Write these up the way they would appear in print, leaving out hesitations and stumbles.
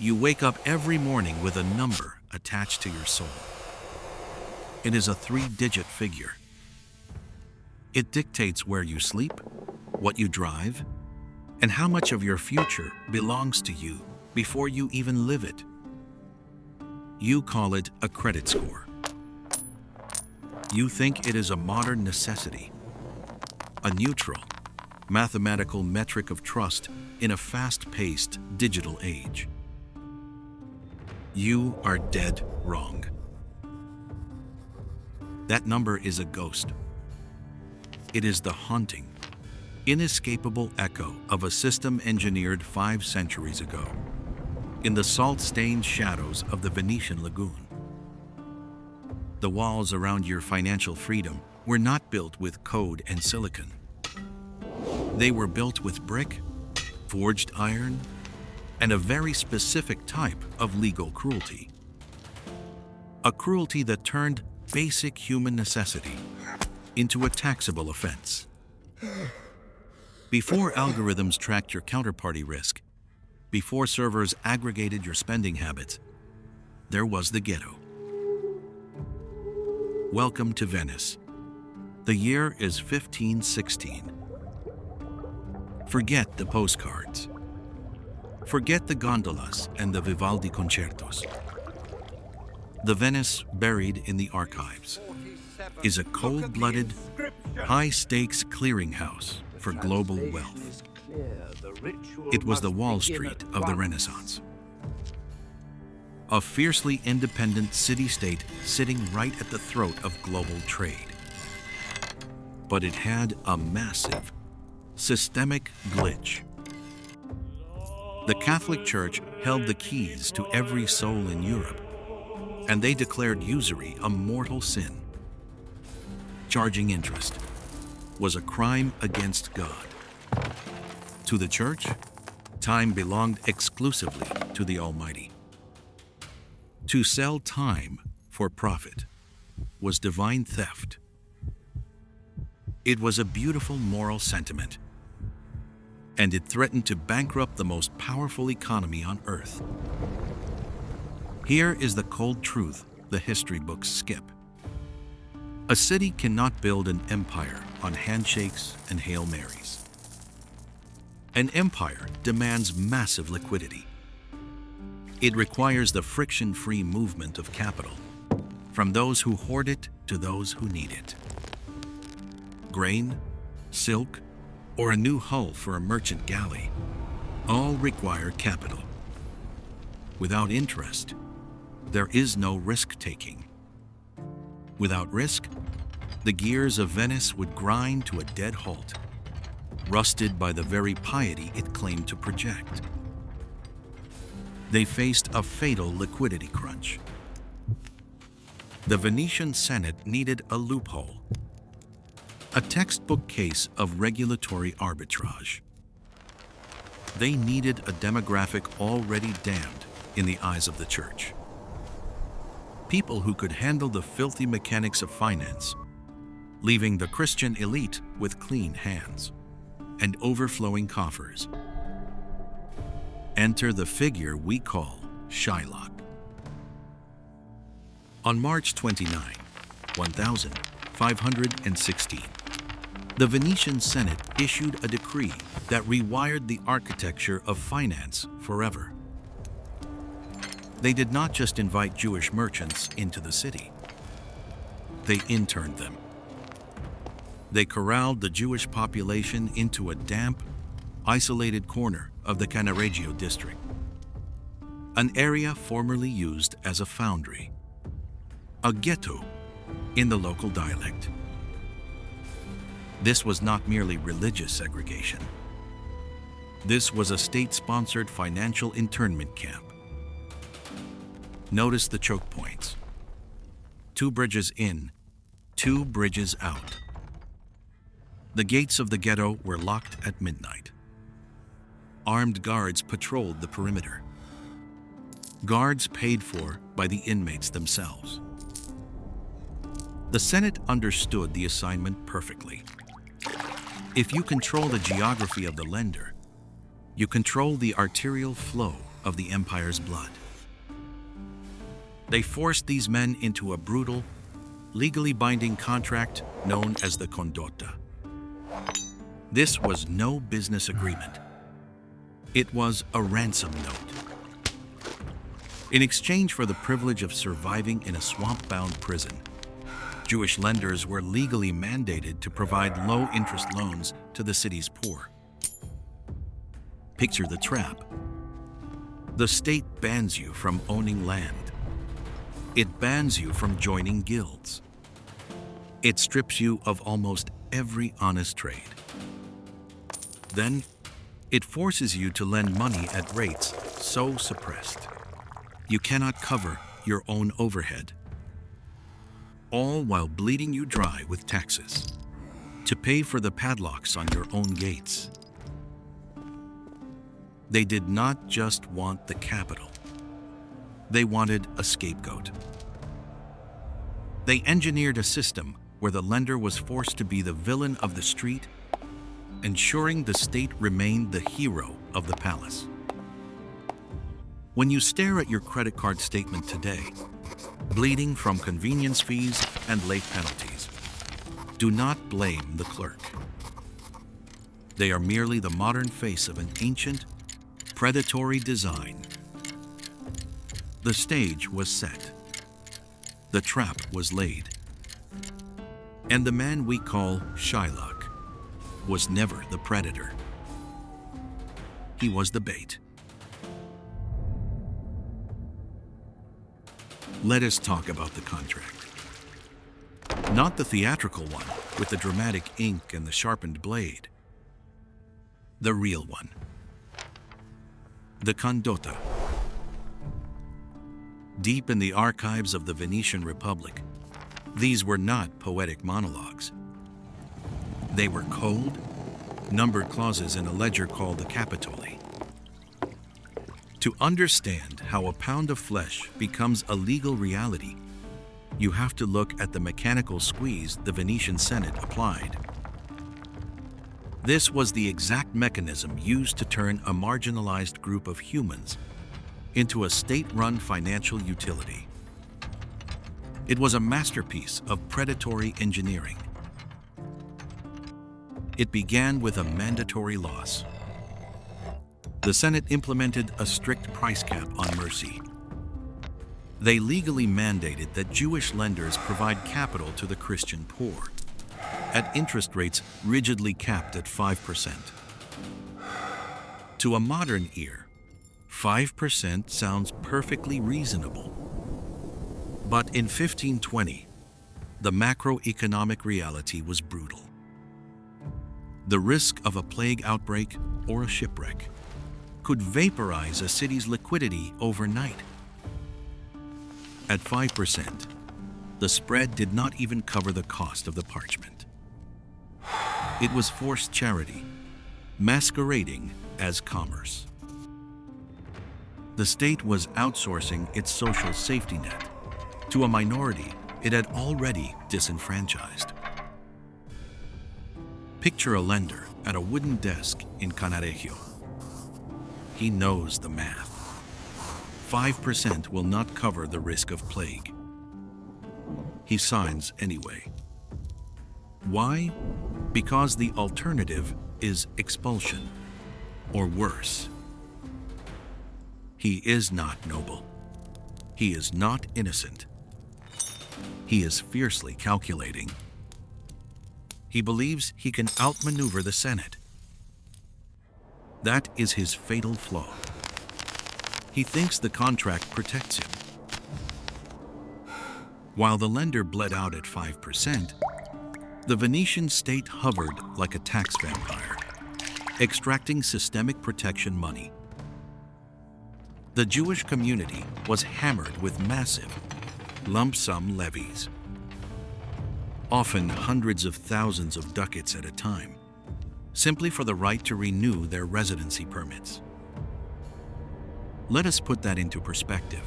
You wake up every morning with a number attached to your soul. It is a 3-digit figure. It dictates where you sleep, what you drive, and how much of your future belongs to you before you even live it. You call it a credit score. You think it is a modern necessity, a neutral, mathematical metric of trust in a fast-paced digital age. You are dead wrong. That number is a ghost. It is the haunting, inescapable echo of a system engineered 5 centuries ago, in the salt-stained shadows of the Venetian lagoon. The walls around your financial freedom were not built with code and silicon. They were built with brick, forged iron, and a very specific type of legal cruelty. A cruelty that turned basic human necessity into a taxable offense. Before algorithms tracked your counterparty risk, before servers aggregated your spending habits, there was the ghetto. Welcome to Venice. The year is 1516. Forget the postcards. Forget the gondolas and the Vivaldi concertos. The Venice buried in the archives is a cold-blooded, high-stakes clearinghouse for global wealth. It was the Wall Street of the Renaissance. A fiercely independent city-state sitting right at the throat of global trade. But it had a massive, systemic glitch. The Catholic Church held the keys to every soul in Europe, and they declared usury a mortal sin. Charging interest was a crime against God. To the Church, time belonged exclusively to the Almighty. To sell time for profit was divine theft. It was a beautiful moral sentiment, and it threatened to bankrupt the most powerful economy on earth. Here is the cold truth the history books skip. A city cannot build an empire on handshakes and Hail Marys. An empire demands massive liquidity. It requires the friction-free movement of capital, from those who hoard it to those who need it. Grain, silk, or a new hull for a merchant galley all require capital. Without interest, there is no risk-taking. Without risk, the gears of Venice would grind to a dead halt, rusted by the very piety it claimed to project. They faced a fatal liquidity crunch. The Venetian Senate needed a loophole, a textbook case of regulatory arbitrage. They needed a demographic already damned in the eyes of the Church. People who could handle the filthy mechanics of finance, leaving the Christian elite with clean hands and overflowing coffers. Enter the figure we call Shylock. On March 29, 1516, the Venetian Senate issued a decree that rewired the architecture of finance forever. They did not just invite Jewish merchants into the city. They interned them. They corralled the Jewish population into a damp, isolated corner of the Cannaregio district, an area formerly used as a foundry, a ghetto in the local dialect. This was not merely religious segregation. This was a state-sponsored financial internment camp. Notice the choke points. 2 bridges in, 2 bridges out. The gates of the ghetto were locked at midnight. Armed guards patrolled the perimeter. Guards paid for by the inmates themselves. The Senate understood the assignment perfectly. If you control the geography of the lender, you control the arterial flow of the empire's blood. They forced these men into a brutal, legally binding contract known as the condotta. This was no business agreement. It was a ransom note. In exchange for the privilege of surviving in a swamp-bound prison, Jewish lenders were legally mandated to provide low-interest loans to the city's poor. Picture the trap. The state bans you from owning land. It bans you from joining guilds. It strips you of almost every honest trade. Then, it forces you to lend money at rates so suppressed you cannot cover your own overhead, all while bleeding you dry with taxes to pay for the padlocks on your own gates. They did not just want the capital. They wanted a scapegoat. They engineered a system where the lender was forced to be the villain of the street, ensuring the state remained the hero of the palace. When you stare at your credit card statement today, bleeding from convenience fees and late penalties, do not blame the clerk. They are merely the modern face of an ancient, predatory design. The stage was set. The trap was laid. And the man we call Shylock was never the predator. He was the bait. Let us talk about the contract. Not the theatrical one with the dramatic ink and the sharpened blade. The real one. The condotta. Deep in the archives of the Venetian Republic, these were not poetic monologues. They were cold, numbered clauses in a ledger called the Capitoli. To understand how a pound of flesh becomes a legal reality, you have to look at the mechanical squeeze the Venetian Senate applied. This was the exact mechanism used to turn a marginalized group of humans into a state-run financial utility. It was a masterpiece of predatory engineering. It began with a mandatory loss. The Senate implemented a strict price cap on mercy. They legally mandated that Jewish lenders provide capital to the Christian poor, at interest rates rigidly capped at 5%. To a modern ear, 5% sounds perfectly reasonable. But in 1520, the macroeconomic reality was brutal. The risk of a plague outbreak or a shipwreck could vaporize a city's liquidity overnight. At 5%, the spread did not even cover the cost of the parchment. It was forced charity, masquerading as commerce. The state was outsourcing its social safety net to a minority it had already disenfranchised. Picture a lender at a wooden desk in Cannaregio. He knows the math. 5% will not cover the risk of plague. He signs anyway. Why? Because the alternative is expulsion, or worse. He is not noble. He is not innocent. He is fiercely calculating. He believes he can outmaneuver the Senate. That is his fatal flaw. He thinks the contract protects him. While the lender bled out at 5%, the Venetian state hovered like a tax vampire, extracting systemic protection money. The Jewish community was hammered with massive, lump sum levies, often hundreds of thousands of ducats at a time, simply for the right to renew their residency permits. Let us put that into perspective.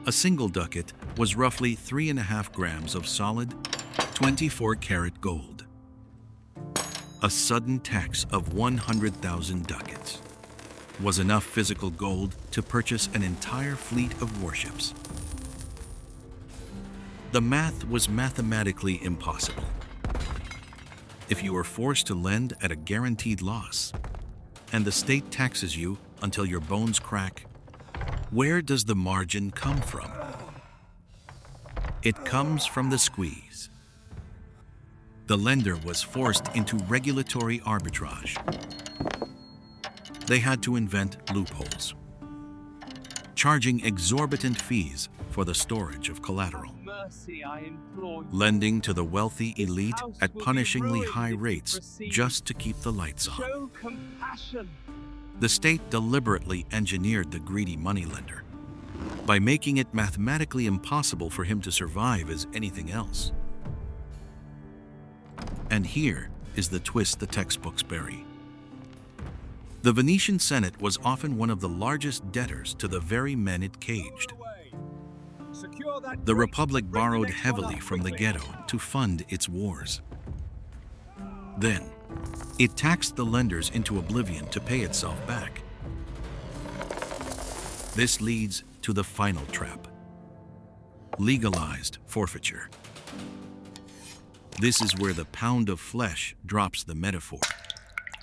A single ducat was roughly 3.5 grams of solid 24-karat gold. A sudden tax of 100,000 ducats. was enough physical gold to purchase an entire fleet of warships. The math was mathematically impossible. If you are forced to lend at a guaranteed loss, and the state taxes you until your bones crack, where does the margin come from? It comes from the squeeze. The lender was forced into regulatory arbitrage. They had to invent loopholes, charging exorbitant fees for the storage of collateral, lending to the wealthy elite at punishingly high rates just to keep the lights on. The state deliberately engineered the greedy moneylender by making it mathematically impossible for him to survive as anything else. And here is the twist the textbooks bury. The Venetian Senate was often one of the largest debtors to the very men it caged. The Republic borrowed heavily from the Ghetto to fund its wars. Then, it taxed the lenders into oblivion to pay itself back. This leads to the final trap: legalized forfeiture. This is where the pound of flesh drops the metaphor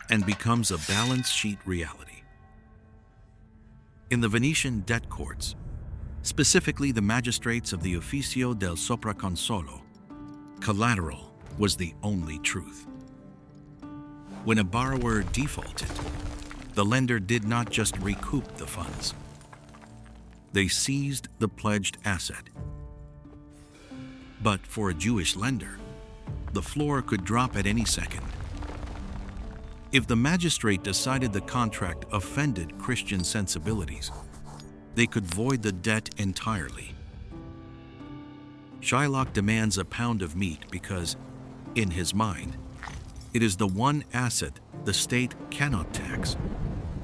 and becomes a balance sheet reality. In the Venetian debt courts, specifically the magistrates of the Ufficio del Sopraconsolo, collateral was the only truth. When a borrower defaulted, the lender did not just recoup the funds. They seized the pledged asset. But for a Jewish lender, the floor could drop at any second. If the magistrate decided the contract offended Christian sensibilities, they could void the debt entirely. Shylock demands a pound of meat because, in his mind, it is the one asset the state cannot tax,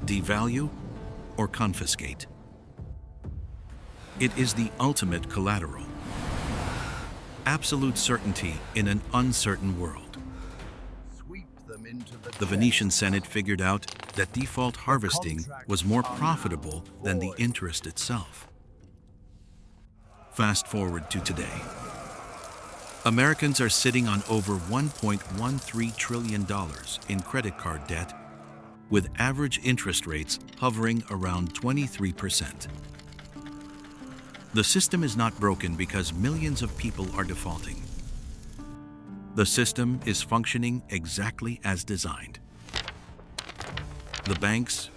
devalue, or confiscate. It is the ultimate collateral. Absolute certainty in an uncertain world. The Venetian Senate figured out that default harvesting was more profitable than the interest itself. Fast forward to today. Americans are sitting on over $1.13 trillion in credit card debt, with average interest rates hovering around 23%. The system is not broken because millions of people are defaulting. The system is functioning exactly as designed. The banks,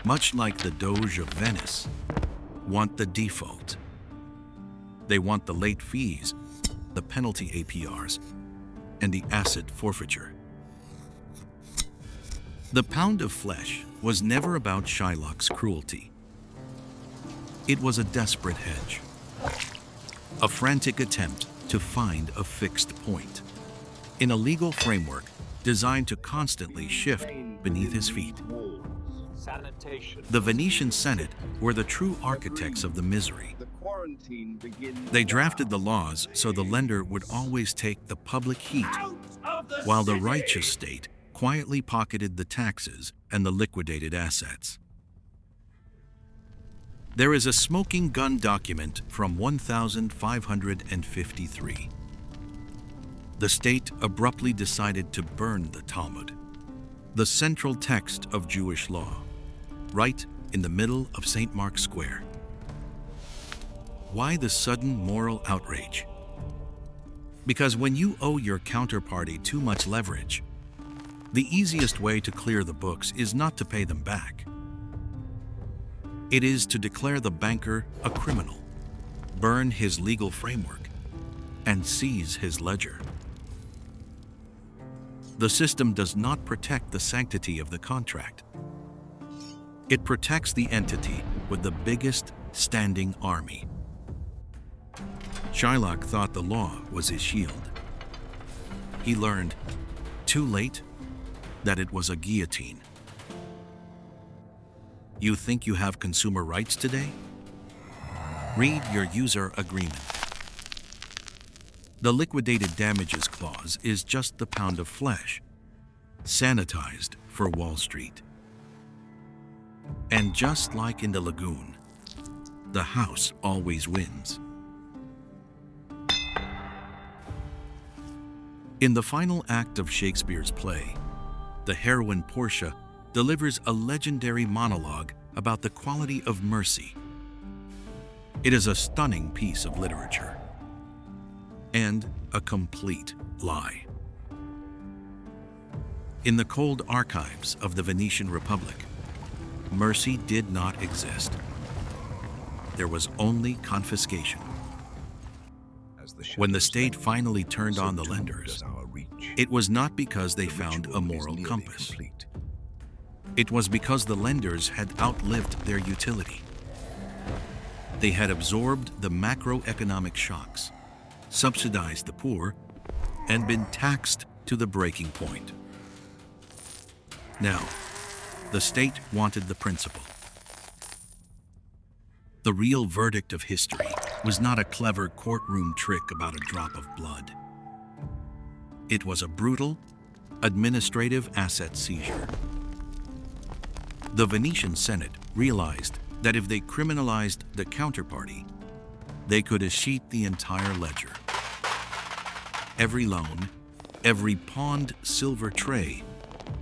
much like the Doge of Venice, want the default. They want the late fees, the penalty APRs, and the asset forfeiture. The pound of flesh was never about Shylock's cruelty. It was a desperate hedge, a frantic attempt to find a fixed point in a legal framework designed to constantly shift beneath his feet. The Venetian Senate were the true architects of the misery. They drafted the laws so the lender would always take the public heat, while the righteous state quietly pocketed the taxes and the liquidated assets. There is a smoking gun document from 1553. The state abruptly decided to burn the Talmud, the central text of Jewish law, right in the middle of St. Mark's Square. Why the sudden moral outrage? Because when you owe your counterparty too much leverage, the easiest way to clear the books is not to pay them back. It is to declare the banker a criminal, burn his legal framework, and seize his ledger. The system does not protect the sanctity of the contract. It protects the entity with the biggest standing army. Shylock thought the law was his shield. He learned, too late, that it was a guillotine. You think you have consumer rights today? Read your user agreement. The liquidated damages clause is just the pound of flesh, sanitized for Wall Street. And just like in the lagoon, the house always wins. In the final act of Shakespeare's play, the heroine Portia delivers a legendary monologue about the quality of mercy. It is a stunning piece of literature and a complete lie. In the cold archives of the Venetian Republic, mercy did not exist. There was only confiscation. When the state finally turned on the lenders, it was not because they found a moral compass. It was because the lenders had outlived their utility. They had absorbed the macroeconomic shocks, subsidized the poor, and been taxed to the breaking point. Now, the state wanted the principal. The real verdict of history was not a clever courtroom trick about a drop of blood. It was a brutal, administrative asset seizure. The Venetian Senate realized that if they criminalized the counterparty, they could escheat the entire ledger. Every loan, every pawned silver tray,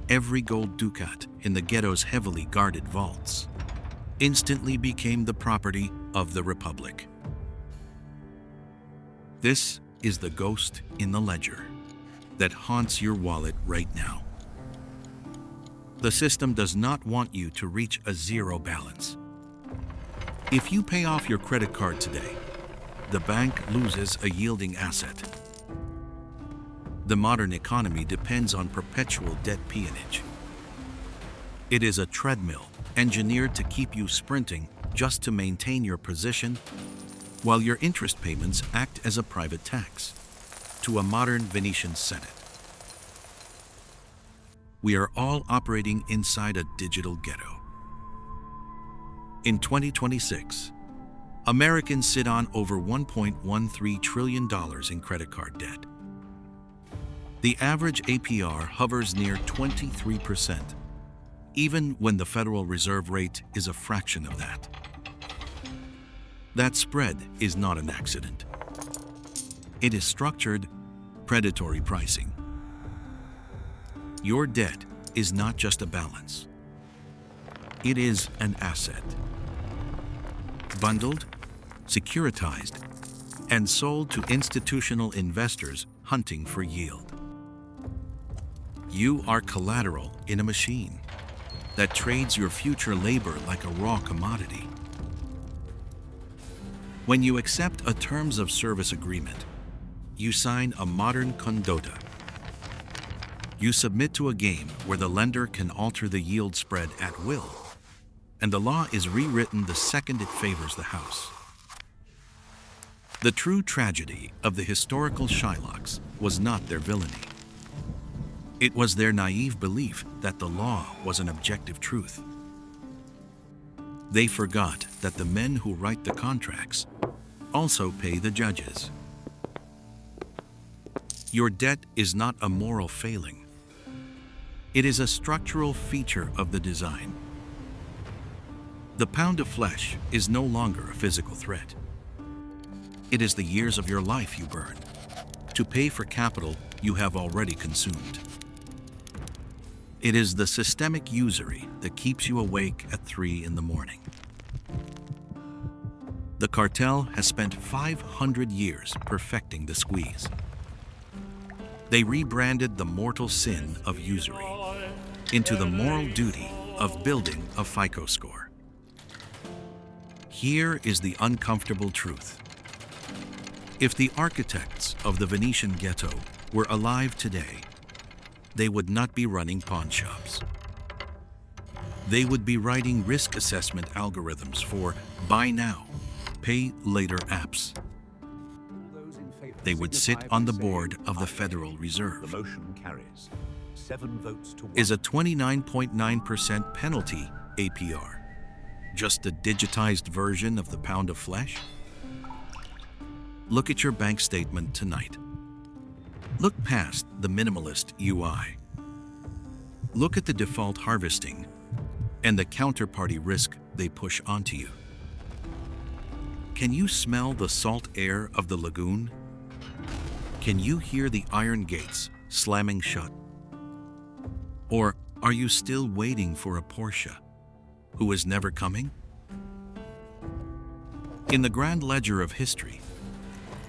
every gold ducat in the ghetto's heavily guarded vaults instantly became the property of the Republic. This is the ghost in the ledger that haunts your wallet right now. The system does not want you to reach a zero balance. If you pay off your credit card today, the bank loses a yielding asset. The modern economy depends on perpetual debt peonage. It is a treadmill engineered to keep you sprinting just to maintain your position, while your interest payments act as a private tax to a modern Venetian Senate. We are all operating inside a digital ghetto. In 2026, Americans sit on over $1.13 trillion in credit card debt. The average APR hovers near 23%, even when the Federal Reserve rate is a fraction of that. That spread is not an accident. It is structured, predatory pricing. Your debt is not just a balance. It is an asset. Bundled, securitized, and sold to institutional investors hunting for yield. You are collateral in a machine that trades your future labor like a raw commodity. When you accept a terms of service agreement, you sign a modern condotta. You submit to a game where the lender can alter the yield spread at will, and the law is rewritten the second it favors the house. The true tragedy of the historical Shylocks was not their villainy. It was their naive belief that the law was an objective truth. They forgot that the men who write the contracts also pay the judges. Your debt is not a moral failing. It is a structural feature of the design. The pound of flesh is no longer a physical threat. It is the years of your life you burn to pay for capital you have already consumed. It is the systemic usury that keeps you awake at 3 in the morning. The cartel has spent 500 years perfecting the squeeze. They rebranded the mortal sin of usury into the moral duty of building a FICO score. Here is the uncomfortable truth. If the architects of the Venetian Ghetto were alive today, they would not be running pawn shops. They would be writing risk assessment algorithms for buy now, pay later apps. They would sit on the board of the Federal Reserve. The motion carries 7 votes to 1. Is a 29.9% penalty APR just a digitized version of the pound of flesh? Look at your bank statement tonight. Look past the minimalist UI. Look at the default harvesting and the counterparty risk they push onto you. Can you smell the salt air of the lagoon? Can you hear the iron gates slamming shut? Or are you still waiting for a Porsche who is never coming? In the grand ledger of history,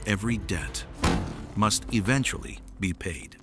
every debt must eventually be paid.